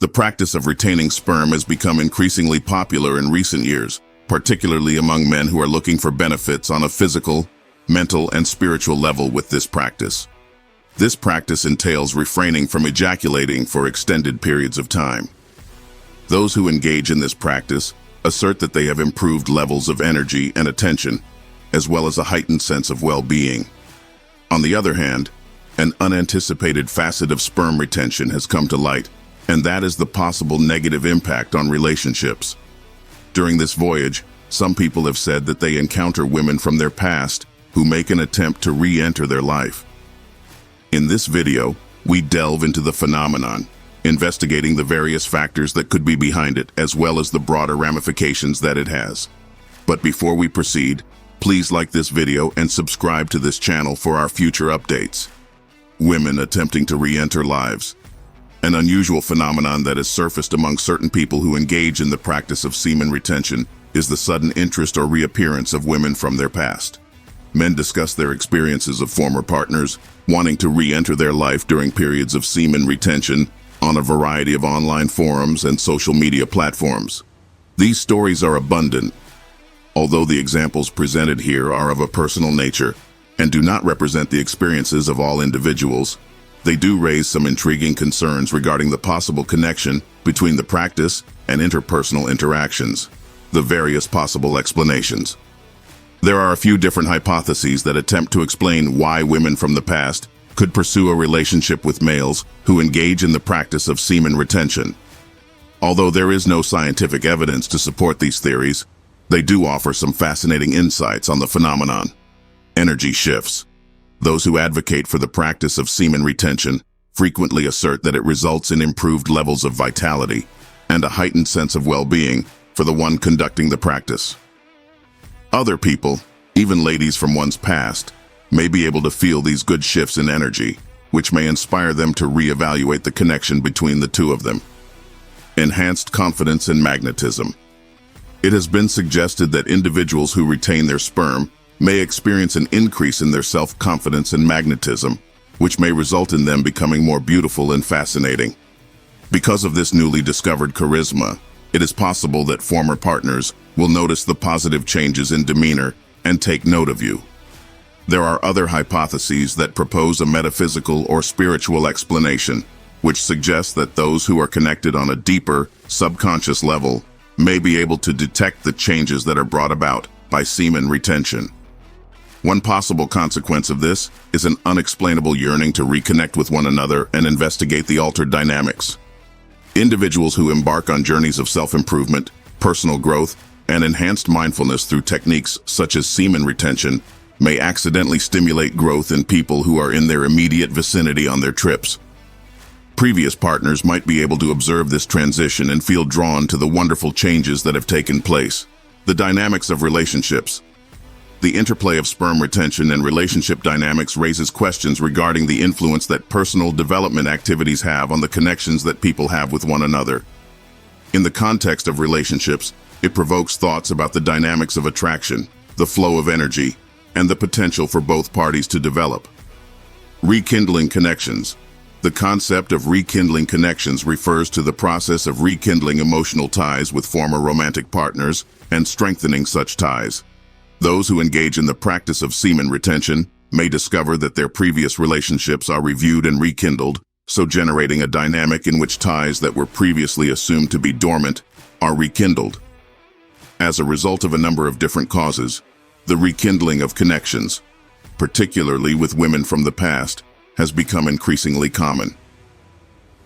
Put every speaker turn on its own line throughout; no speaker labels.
The practice of retaining sperm has become increasingly popular in recent years, particularly among men who are looking for benefits on a physical, mental, and spiritual level with this practice. This practice entails refraining from ejaculating for extended periods of time. Those who engage in this practice assert that they have improved levels of energy and attention, as well as a heightened sense of well-being. On the other hand, an unanticipated facet of sperm retention has come to light, and that is the possible negative impact on relationships. During this voyage, some people have said that they encounter women from their past who make an attempt to re-enter their life. In this video, we delve into the phenomenon, investigating the various factors that could be behind it, as well as the broader ramifications that it has. But before we proceed, please like this video and subscribe to this channel for our future updates. Women attempting to re-enter lives. An unusual phenomenon that has surfaced among certain people who engage in the practice of semen retention is the sudden interest or reappearance of women from their past. Men discuss their experiences of former partners wanting to re-enter their life during periods of semen retention on a variety of online forums and social media platforms. These stories are abundant, although the examples presented here are of a personal nature and do not represent the experiences of all individuals. They do raise some intriguing concerns regarding the possible connection between the practice and interpersonal interactions. The various possible explanations. There are a few different hypotheses that attempt to explain why women from the past could pursue a relationship with males who engage in the practice of semen retention. Although there is no scientific evidence to support these theories, they do offer some fascinating insights on the phenomenon. Energy shifts. Those who advocate for the practice of semen retention frequently assert that it results in improved levels of vitality and a heightened sense of well-being for the one conducting the practice. Other people, even ladies from one's past, may be able to feel these good shifts in energy, which may inspire them to reevaluate the connection between the two of them. Enhanced confidence and magnetism. It has been suggested that individuals who retain their sperm may experience an increase in their self-confidence and magnetism, which may result in them becoming more beautiful and fascinating. Because of this newly discovered charisma, it is possible that former partners will notice the positive changes in demeanor and take note of you. There are other hypotheses that propose a metaphysical or spiritual explanation, which suggests that those who are connected on a deeper, subconscious level may be able to detect the changes that are brought about by semen retention. One possible consequence of this is an unexplainable yearning to reconnect with one another and investigate the altered dynamics. Individuals who embark on journeys of self-improvement, personal growth, and enhanced mindfulness through techniques such as semen retention may accidentally stimulate growth in people who are in their immediate vicinity on their trips. Previous partners might be able to observe this transition and feel drawn to the wonderful changes that have taken place. The dynamics of relationships. The interplay of sperm retention and relationship dynamics raises questions regarding the influence that personal development activities have on the connections that people have with one another. In the context of relationships, it provokes thoughts about the dynamics of attraction, the flow of energy, and the potential for both parties to develop. Rekindling connections. The concept of rekindling connections refers to the process of rekindling emotional ties with former romantic partners and strengthening such ties. Those who engage in the practice of semen retention may discover that their previous relationships are reviewed and rekindled, so generating a dynamic in which ties that were previously assumed to be dormant are rekindled. As a result of a number of different causes, the rekindling of connections, particularly with women from the past, has become increasingly common.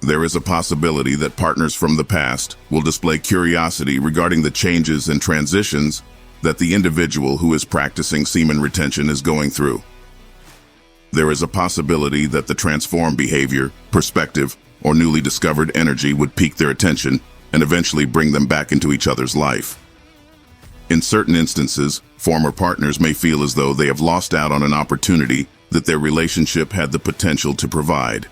There is a possibility that partners from the past will display curiosity regarding the changes and transitions that the individual who is practicing semen retention is going through. There is a possibility that the transformed behavior, perspective, or newly discovered energy would pique their attention and eventually bring them back into each other's life. In certain instances, former partners may feel as though they have lost out on an opportunity that their relationship had the potential to provide.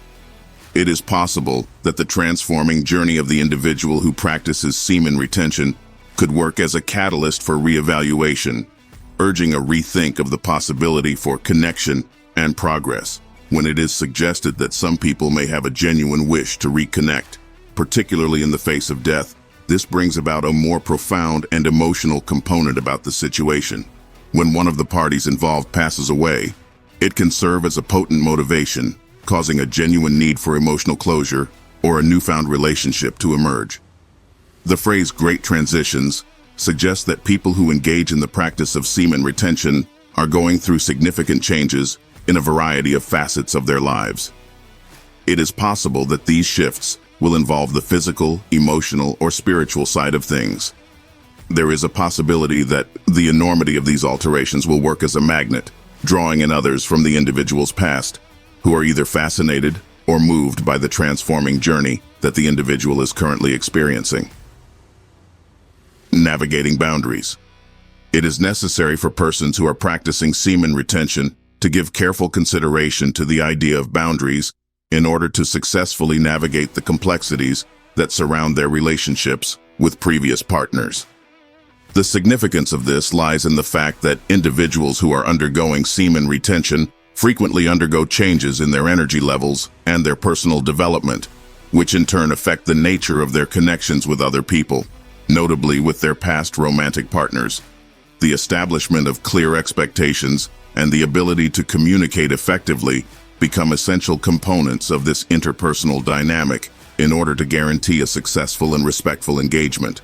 It is possible that the transforming journey of the individual who practices semen retention could work as a catalyst for reevaluation, urging a rethink of the possibility for connection and progress, when it is suggested that some people may have a genuine wish to reconnect. particularly in the face of death, this brings about a more profound and emotional component about the situation. When one of the parties involved passes away, it can serve as a potent motivation, causing a genuine need for emotional closure or a newfound relationship to emerge. The phrase "great transitions" suggests that people who engage in the practice of semen retention are going through significant changes in a variety of facets of their lives. It is possible that these shifts will involve the physical, emotional, or spiritual side of things. There is a possibility that the enormity of these alterations will work as a magnet, drawing in others from the individual's past, who are either fascinated or moved by the transforming journey that the individual is currently experiencing. Navigating boundaries. It is necessary for persons who are practicing semen retention to give careful consideration to the idea of boundaries in order to successfully navigate the complexities that surround their relationships with previous partners. The significance of this lies in the fact that individuals who are undergoing semen retention frequently undergo changes in their energy levels and their personal development, which in turn affect the nature of their connections with other people, notably with their past romantic partners. The establishment of clear expectations and the ability to communicate effectively become essential components of this interpersonal dynamic in order to guarantee a successful and respectful engagement.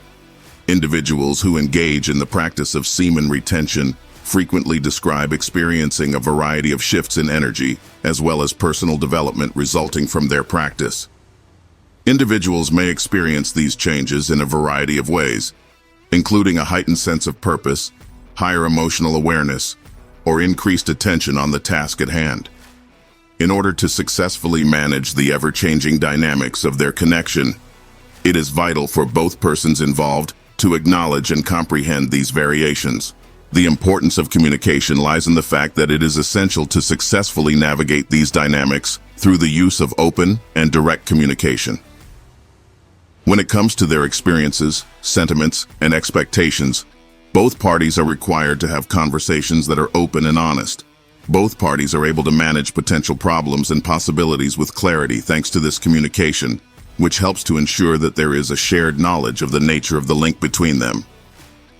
Individuals who engage in the practice of semen retention frequently describe experiencing a variety of shifts in energy as well as personal development resulting from their practice. Individuals may experience these changes in a variety of ways, including a heightened sense of purpose, higher emotional awareness, or increased attention on the task at hand. In order to successfully manage the ever-changing dynamics of their connection, it is vital for both persons involved to acknowledge and comprehend these variations. The importance of communication lies in the fact that it is essential to successfully navigate these dynamics through the use of open and direct communication. When it comes to their experiences, sentiments, and expectations, both parties are required to have conversations that are open and honest. Both parties are able to manage potential problems and possibilities with clarity thanks to this communication, which helps to ensure that there is a shared knowledge of the nature of the link between them.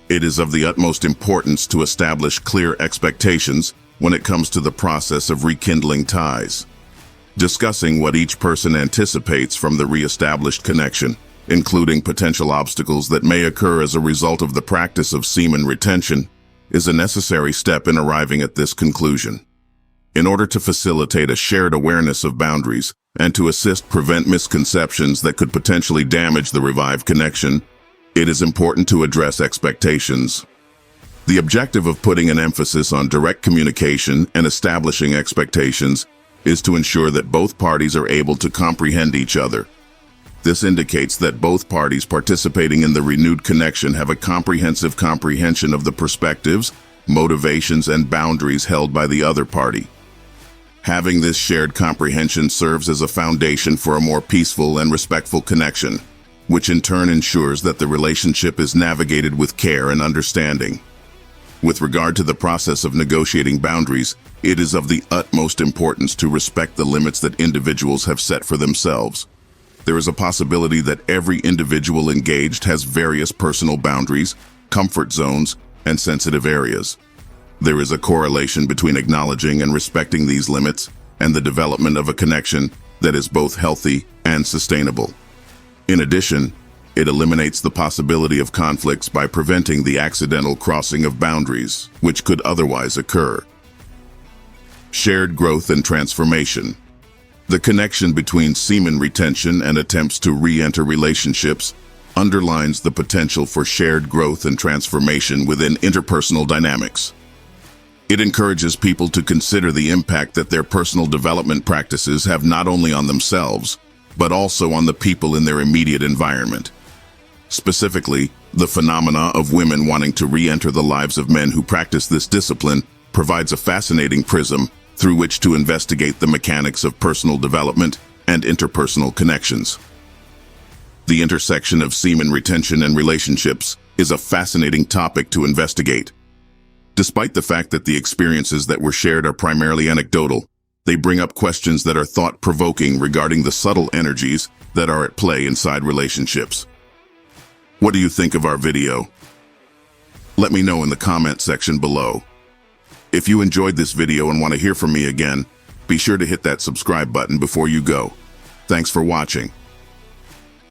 It is of the utmost importance to establish clear expectations when it comes to the process of rekindling ties. Discussing what each person anticipates from the re-established connection, including potential obstacles that may occur as a result of the practice of semen retention, is a necessary step in arriving at this conclusion. In order to facilitate a shared awareness of boundaries and to assist prevent misconceptions that could potentially damage the revived connection, it is important to address expectations. The objective of putting an emphasis on direct communication and establishing expectations is to ensure that both parties are able to comprehend each other. This indicates that both parties participating in the renewed connection have a comprehensive comprehension of the perspectives, motivations, and boundaries held by the other party. Having this shared comprehension serves as a foundation for a more peaceful and respectful connection, which in turn ensures that the relationship is navigated with care and understanding. With regard to the process of negotiating boundaries, it is of the utmost importance to respect the limits that individuals have set for themselves. There is a possibility that every individual engaged has various personal boundaries, comfort zones, and sensitive areas. There is a correlation between acknowledging and respecting these limits and the development of a connection that is both healthy and sustainable. In addition, it eliminates the possibility of conflicts by preventing the accidental crossing of boundaries, which could otherwise occur. Shared growth and transformation. The connection between semen retention and attempts to re-enter relationships underlines the potential for shared growth and transformation within interpersonal dynamics. It encourages people to consider the impact that their personal development practices have not only on themselves, but also on the people in their immediate environment. Specifically, the phenomena of women wanting to re-enter the lives of men who practice this discipline provides a fascinating prism through which to investigate the mechanics of personal development and interpersonal connections. The intersection of semen retention and relationships is a fascinating topic to investigate. Despite the fact that the experiences that were shared are primarily anecdotal, They bring up questions that are thought-provoking regarding the subtle energies that are at play inside relationships. What do you think of our video? Let me know in the comment section below. If you enjoyed this video and want to hear from me again, be sure to hit that subscribe button before you go. Thanks for watching.